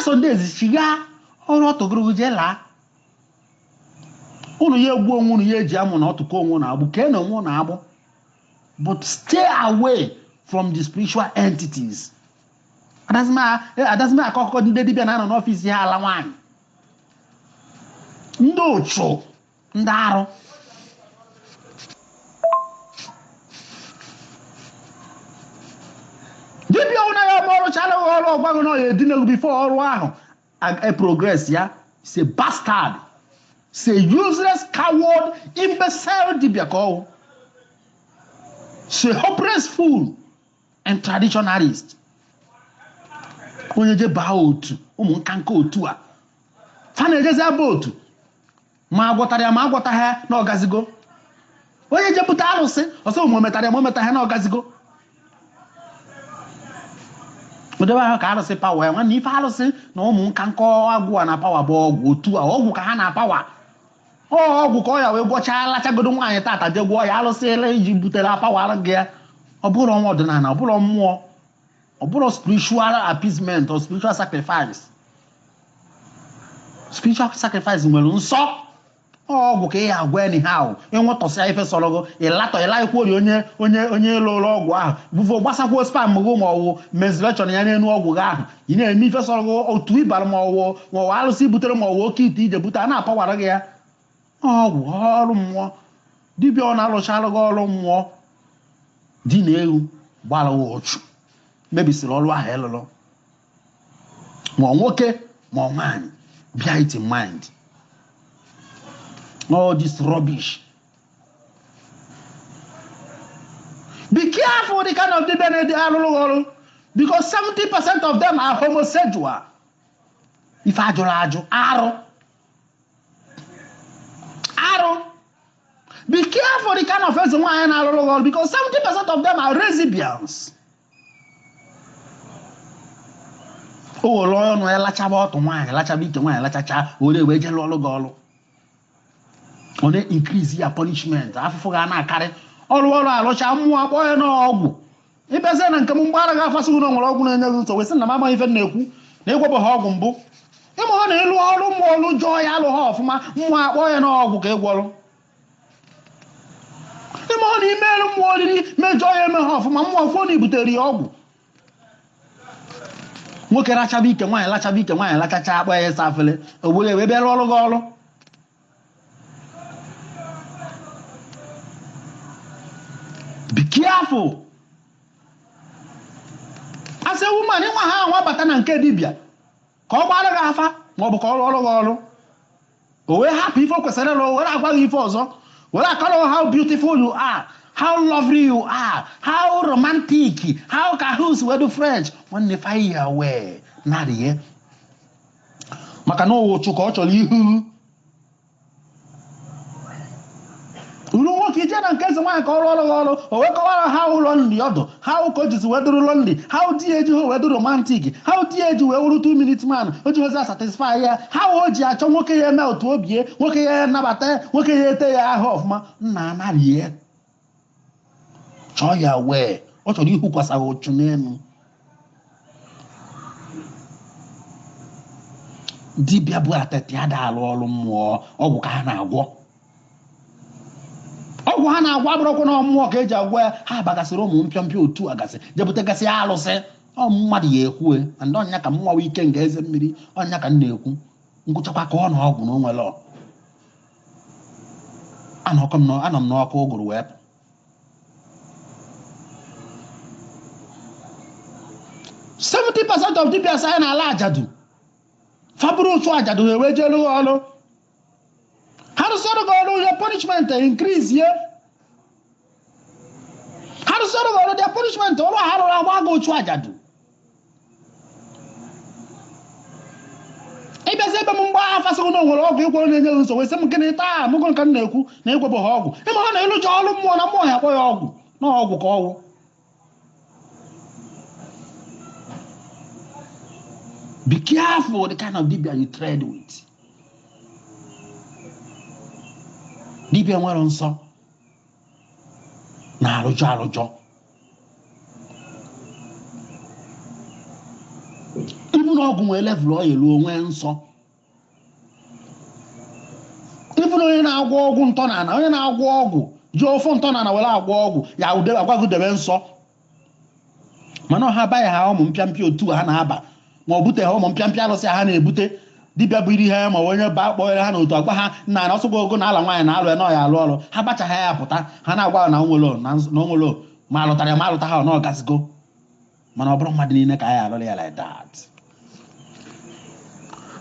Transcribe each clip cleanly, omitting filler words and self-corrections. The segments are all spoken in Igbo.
Sundays shiga ọrụ ọtọgoro jela unu ya egbu onwe unu ya eji amụ na ọtụkọ onwe na agbụ ke na onwe na agbụ but stay away from the spiritual entities. Adazima akọkọ ndị dibịa na-anọ n'ọfịs ha ala nwaanyị ndị ụchụ ndị arụ dibịa ụna ya ma ọrụchala ọrụ ọgbago na ya edinegu before ọrụ ahụ a progress ya is a bastard, is a useless coward imbecile dibịa ka ọwụ, is a hopeless fool and traditionalist. Onye je baa otu ụmụ nkanka otu a fa na-ejezi aba otu ma agwọtara ya ma agwọta ha na ọgazigo. Onye je pụta arụsị ọsọ ụmụ metara ya ma o meta ha na ọgazigo. Ụdebe ahụ ka arụsị pawa ya nwanne ife arụsị na ụmụ nkanka agwụ a na pawa bụ ọgwụ otu a ọgwụ ka ha na pawa ọgwụ ka ọ ya wee gwọchaa lachagodo nwaanyị tata je gwọọ ya arụsị ele iji butere pawa gị ya. Ọ bụrụ ọnwa ọdịnala, ọ bụrụ mmụọ, ọ bụrụ spiritual appeasement or spiritual sacrifice. Spiritual sacrifice nwere nsọ ọgwụ ka ị ya agwa anyhow ịnwụtọsịa ife sọrọgo ịlaịkwori onye elu ụlọ ọgwụ ahụ bụfo gbasakwa spam gụ ma ọwụ menstruation ya n'elu ọgwụ gị ahụ ị na-eme ife sọrọgo otu ịbara ma ọwụ alụsị butere ma ọwụ oke ite ije bute a na-apawara gị ya. Ọgwụ ọrụ mmụọ dibịa ọ na-alụchalụ gị ọrụ mmụọ di na ewu gbara ụchụ mebisiri ọrụ ahụ elụlụ ma nwoke ma nwaanyị bear it in mind. All this rubbish. Be careful the kind of debate they are, because 70% of them are homosexual. If arrow. Be careful the kind of person are, because 70% of them are lesbians. Oh, Lord, no, lachaba to wine, lachabi to wine, lachacha, or they wage lolo. On increase your punishment. After Ghana carry all alọcha mmụọ akpọ ya n'ọgwụ. Ibeze na nke mgbara ga-afasị ụlọ nwere ọgwụ na-enye nsọ wesị na mama ife na-ekwu na ịgwọbọ ha ọgwụ mbụ. Ịma ọ na-elu ọrụ mmụọ ọlụ jọọ ya alụ ha ọfụma mmụọ akpọ ya n'ọgwụ ka ịgwọrọ. Ịma ọ na ime elu mmụọ oriri mejọ ya eme ha ọfụma mmụọ ọfụọ na ibutere ya ọgwụ. Nwoke lachaba ike nwaanyị lachacha akpọ ya ịsa afele ogbere wee bịara ọrụ gị ọrụ. Be careful. As a woman, you want to have a nke dibia. Call Balaga, or call. Oh, we're happy for Casero. What I you for so? Well, I call how beautiful you are, how lovely you are, how romantic, how cahoos were the French. When the fire away, Nadia. Macano, what you call you. How lonely, how coaches weather lonely, how dear you weather romantic, how dear you were 2 minutes man, what you was satisfied, how old you are, okay, melt to be, okay, Nabata, okay, Hoffman, Nana, yet. Joy away, what are you who was out to name? Dibia Buata, Tiada, all more, or Kana walk. Ọgwụ na agwa bụrụkwa na ọmụọ ka eji agwa ha bagasịrị ụmụ mpịọmpịọ otu agasị jebutegasị alụsị ọ mmadụ ya ekwue ndị ọnya ka mmanwa ike nga eze mmiri ọnya ka m na-ekwu ngwụchakwa ka ọ na ọgwụ na onwere anọ m n'ọkụ ụgụrụ wee 70% of dibịa anyị na-ala ajadu faburu otu ajadu ha wee jelu ọrụ. How does your punishment increase here? How does their punishment? All I go to Ajadu. If I say, Mumba, Fasono, will all go in so with some Caneta, Mugon Kaneku, Neko Hog. I'm on a all more, no Hog. Be careful the kind of dibia you trade with. Dibia nwere nsọ na arụjọ. Even na ọgwụ nwere level ọ yelu onwe nsọ even onye na-agwọ ọgwụ ntọnana onye na-agwọ ọgwụ ji ofu ntọnana were agwọ ọgwụ ya agwagudebe nsọ mana ọha abaghị ha ụmụ mpịampịa otu ha na-aba ma ọ buteghị ụmụ mpịampịa alụsị ha na-ebute dibịa bụ iri ha ma onye ba kpọnyere ha n'otu agwa ha nna na ọsọgọ ogo na ala nwaanyị na-alụ ya na ọya alụ ọrụ ha bachaghị ya pụta ha na-agwa na onwelo ma alụtara ya ma alụta ha na ọgazigo mana ọ bụrụ mmadụ niile ka anyị alụrụ ya like that.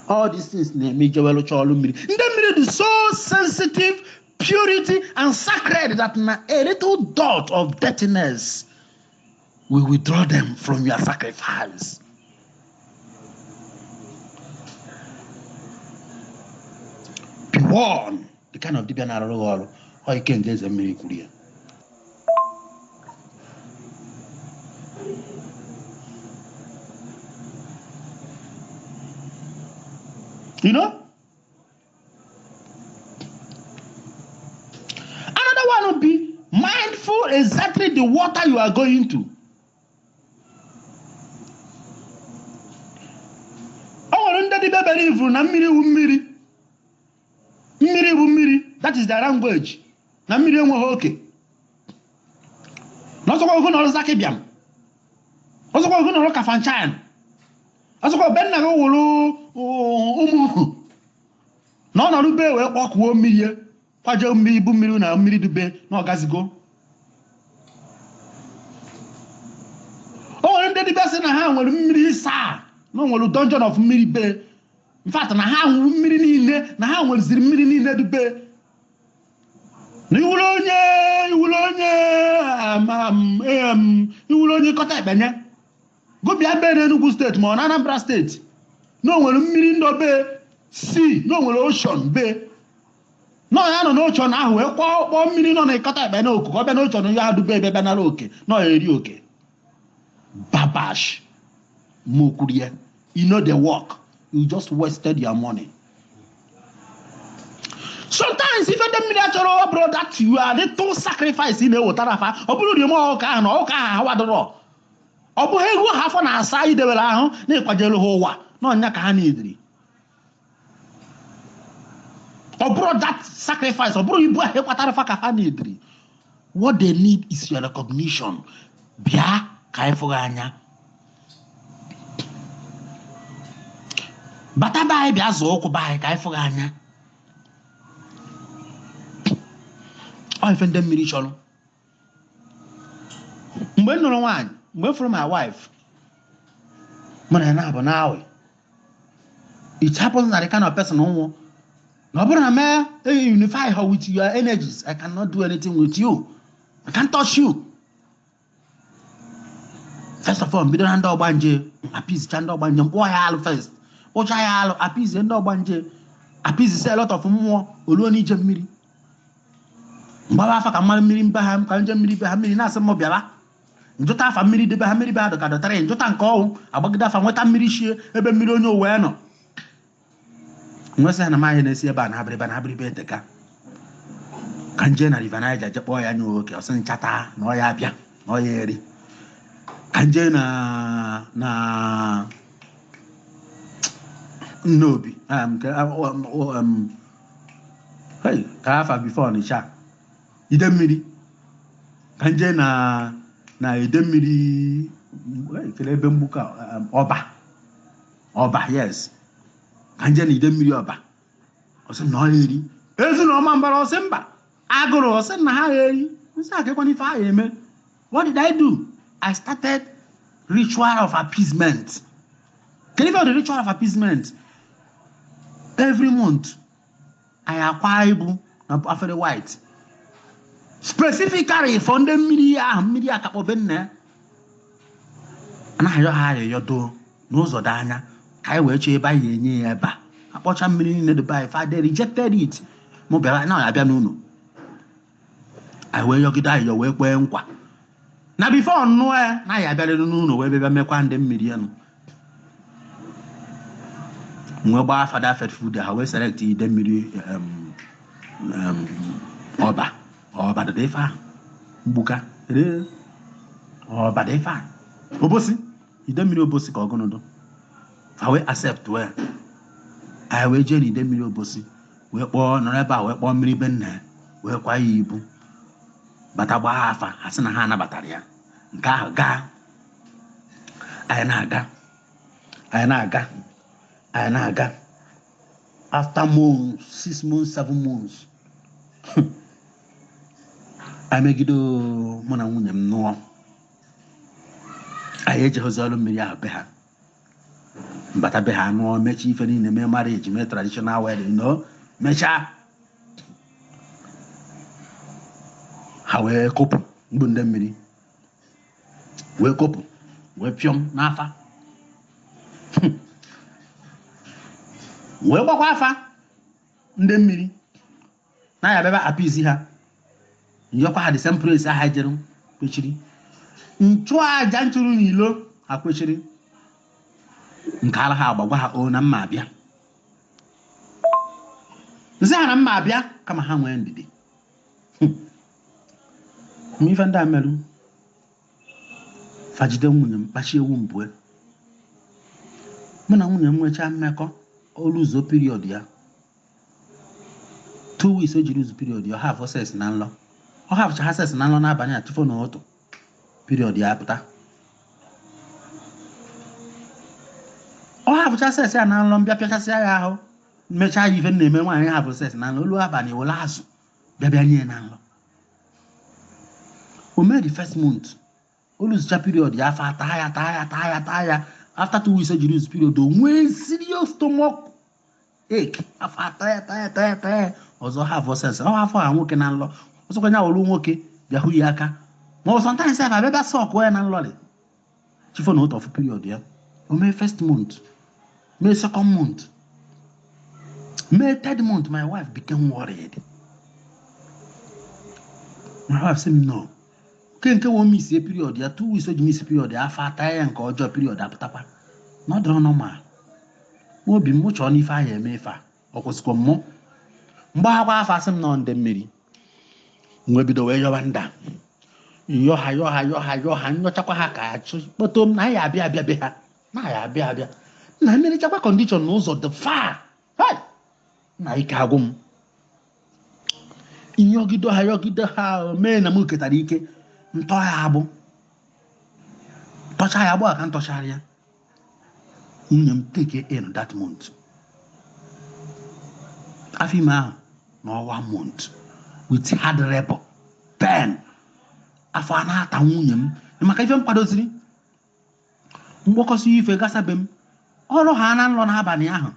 All these things na-eme ijewelu chọọ ọlụ mmiri. Ndị mmiri dị so sensitive, purity and sacred that na a little dot of dirtiness will withdraw them from your sacrifice. Be warned, the kind of dibia na-arụrụ ọrụ ọ ike nke eze mmiri kwuru ya. You know? Another one would be mindful exactly the water you are going to. That is their language. Na mmiri enweghị oke. N'ọsọkwa ogo n'ọrụ Zakibiam. Ọsọkwa ogo n'ọrụ Kafanchan. Ọsọkwa be nna gị wụrụ ụmụ. Na ọ nọrụ be wee kpọkuo mmiri kwaje mmiri bụ mmiri na mmiri dube na ọgazigo. O nwere ndị dibịa sị na ha nwere mmiri saa na nwere dungeon of mmiri be. In fact, na ha nwere mmiri niile na ha nweziri mmiri niile dube. Na iwuru onye kọta ekpenye gobia be n'Enugu steeti ma ọ na Anambra steeti na o nwere mmiri ndobe sea na o nwere ocean be na ya nọ n'ocean ahụ wee kpọọ mmiri nọ n'ịkọta ekpenye oku ka ọ bịa n'ocean ya dube ebe bịa nara oke na ọ eri oke babash mokurie. You know the work, you just wasted your money. Sometimes if the military bro that you are little sacrifice in the watarafa, obulu di mo ka na oka hawadoro. Obu hegu hafo na asai de wela ho na kwajelu ho wa. No nya ka ha na idiri. Obro that sacrifice, obro ibu he kwatarafa ka ha na idiri. What they need is your recognition. Bia ka ifo anya. Bata ba bia zo okwu ba ka ifo anya. I find them mmiri chọrọ. Mgbe m nụrụ nwaanyị, mgbe fụrụ my wife, mana na abụ nawe. It happens that the kind of person who no bụrụ na unify her with your energies. I cannot do anything with you. I can't touch you. First of all, mbido na ndị ọgbanje, appease cha ndị ọgbanje, mkpọ ya alụ first. Kpọcha ya alụ, appease ndị ọgbanje. Appease say a lot of mmụọ, oluo n'ije mmiri. Mbaba afa ka mmadụ mmiri mbe ha ka nje mmiri be ha mmiri na-asị m bịara njụta afa mmiri debe ha mmiri be ha dọka dọtara njụta nke ọnwụ agbagide afa nweta mmiri shie ebe mmiri onye owe nọ nwesị ha na mahịa na-esi ebe a na-abịrịba eteka ka nje na river Niger je kpọọ ya nye oke ọsị nchata na ọ ya abịa na ọ ya eri ka nje na nnobi ka afa before n'isha ide mmiri ka nje na ide mmiri kele ebe mgbuka ọba yes ka nje na ide mmiri ọba ọsị na ọ eri ezi na ọma mbara ọsị mba agụrụ ọsị na ha eri nsị akekwana ife ha eme. What did I do? I started ritual of appeasement. Can you feel the ritual of appeasement? Every month I acquire ibu na afere white specifically for ndị mmiri akakpọ be nne anaghị ha ayọdo n'ụzọ dị anya ka anyị wee chọọ ebe anyị enye ya ebe a akpọcha mmiri niile dị by father rejected it mụ bịara na abịa n'ụlọ anyị wee yọgide ayọ wee kwee nkwa na before nnụọ ya na ya abịarịrị n'ụlọ wee bịa mekwa ndị mmiri enu nwe gbaa fada fed food ha wee select ide mmiri ọba dị ife mgbuka ọba dị ife obosi ide mmiri obosi ka ọgụnụdụ I will accept where I will journey the Mmiri Obosi. We kpọọ nọrọ ebe a wee kpọọ mmiri be nna wee kwa ya ibu bata gbaa afa asị na ha anabatara ya nke ahụ gaa anyị na-aga after months 6 months 7 months anyị megide mụ na nwunye m nụọ anyị ejeghịzi ọrụ mmiri ahụ be ha mbata be ha nụọ mechi ife niile mee marriage mee traditional wedding no mechaa ha wee kopụ mgbe ndị mmiri wee kopụ wee pịọm n'afa wee gbakwa afa ndị mmiri na ya bịaba apịzi ha nyọkwa ha the same place aha jere kwechiri nchụaja nchụrụ n'ilo ha kwechiri nke ala ha agbagwa ha o na mma abịa nzi ha na mma abịa kama ha nwee ndidi ife ndị a merụ fajide nwunye m kpachi ewu mbue mụ na nwunye m nwechaa mmekọ oluzo period ya 2 weeks o jiri uzu period ya ọ hafụ ses na nlọ ọ hafụcha ses na nlọ n'abalị a tụfo n'ụtụ period ya apụta ọ hafụcha ses ya na nlọ mbịa pịachasịa ya ahụ mechaa ya ife na-eme nwaanyị hafụ ses na nlọ olu abalị wele azụ bịa nye na nlọ o mee the first month oluzicha period ya afọ taa ya after 2 weeks o jiri uzu period o nwee serious stomach ache afọ taa ya ọzọ hafụ ses ọ hafụ ha nwoke na nlọ ọzọkwa nya wolu nwoke bịa hụ ya aka ma ọ sometimes ebe abịa sọkụ ya na nlọrị chifo na otu period ya o mee first month mee second month mee third month my wife became worried. My wife said no nke wo miss a period ya 2 weeks o ji miss period ya afọ ata ya nke ọjọọ period apụtakwa na ọ dịrọ normal obi m chọọ n'ife ahụ eme ife a ọ kwụsịkwa mmụ mgbe akwa afọ asị m nọ ndị mmiri nwe bido wee yọba nda yọ ha nyochakwa ha ka achụ kpọtọ m na ya abịa be ha na ya abịa na mmiri chakwa condition n'ụzọ dị far na ike agwụ m yọgide ha mee na m ketara ike ntọ ya agbụ tọcha ya agbụ aka ntọchara ya nwunye m take in that month afọ ime ahụ n'ọnwa month with hard labor pen afọ a na-ata nwunye m maka ife m kwadoziri mgbakọsị ife gasabe m ọrụ ha na nlọ n'abalị ahụ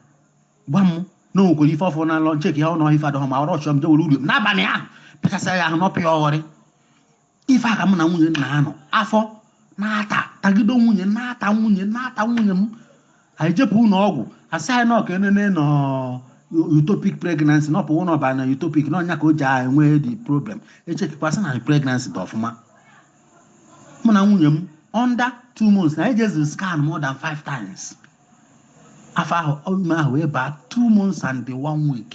gwa m na onwekwere ife ọfụ na nlọ ncheki ha ụlọ ife adọghọ ma ọrụ ọchọm je were uru m n'abalị ahụ pịachasịa ya ahụ n'ọpịa ọghọrị ife aka m na nwunye nna anọ afọ tagide nwunye m anyị jepụ ụlọ ọgwụ asị anyị nọ ka enene nọ utopic pregnancy nọpụ ụlọ ọba na utopic n'ọnya ka o ji enwe the problem echekikwasị na pregnancy dị ọfụma mụ na nwunye m under 2 months na ejezi scan more than 5 times afọ ahụ ime ahụ wee baa 2 months and 1 week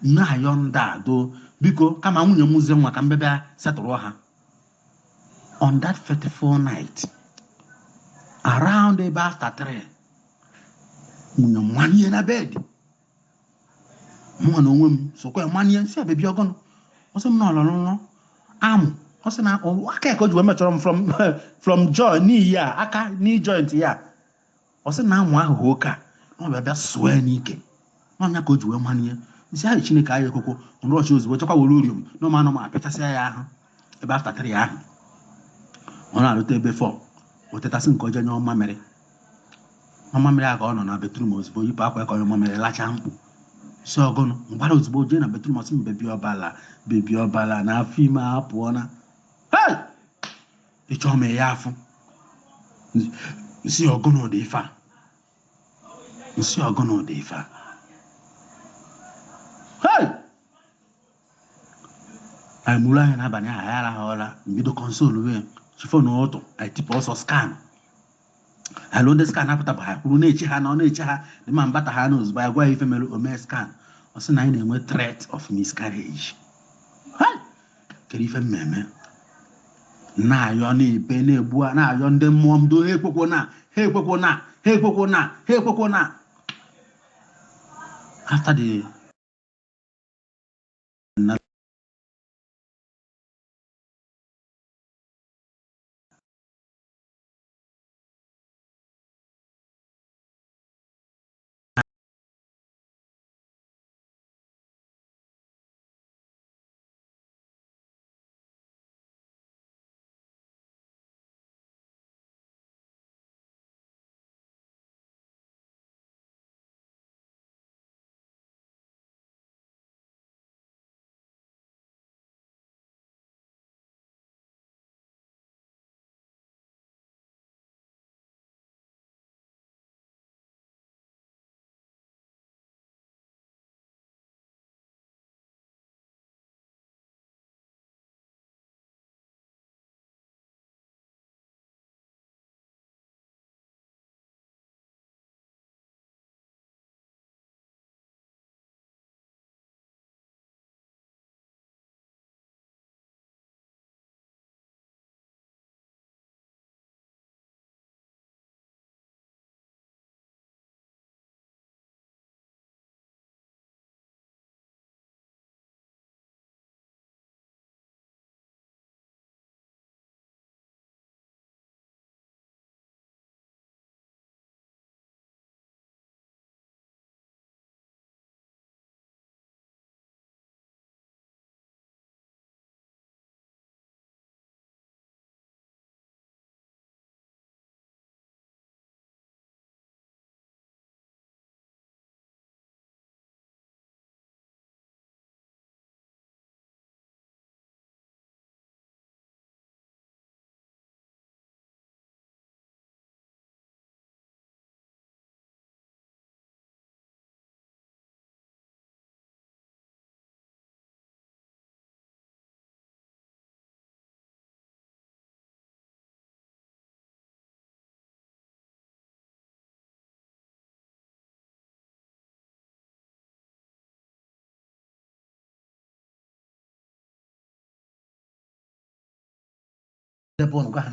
na-ayọ nda do biko kama nwunye m zie nwa ka mbebịa setụrụ ha on that 34 night around ebe after 3 nwunye m nwanye na bed mụ na onwe m sokwa nwanye nsị bebi ọgọnụ ọsị m na ọlọlọ amụ ọsị na aka eke o ji wee mechọrọ m from joy n'iyi a aka n'i joint ya ọsị na amụ ahụ ụka na ọbịa bịa sụọ n'ike n'ọnya ka o ji wee nwanye nsị ahụ Chineke ahụ ekwekwo nrọchi ozugbo chekwa were uriom n'ụmụ ma apịchasịa ya ahụ ebe after 3 ahụ ọ na-arụta ebe 4 o tetasị nke ọjọọ nye ọma mere a ka ọ nọ na bedroom ozugbo yipụ akwa ya ka ọma mere lacha mkpu si ọgụnụ mgbara ozugbo jee na bedroom ọsị m bebi ọbala na afọ ime a pụọ na ịchọ mee ya afọ nsị ọgụnụ dị ife a anyị mụrụ anya n'abalị ahụ ya arahụọla mbido kọnsol wee chifon ụtụ anyị tipụ ọsọ skan alụ ndị skan apụtabụ ha kwuru na-eche ha na ọ na-eche ha dị ma mbata ha na ozugbo ya gwa ya ife mere omee skan ọ sị na anyị na-enwe threat of miscarriage kere ife mmemme na-ayọ na-ebe na-egbu na-ayọ ndị mmụọ mdo ha ekwekwo na after the the bone.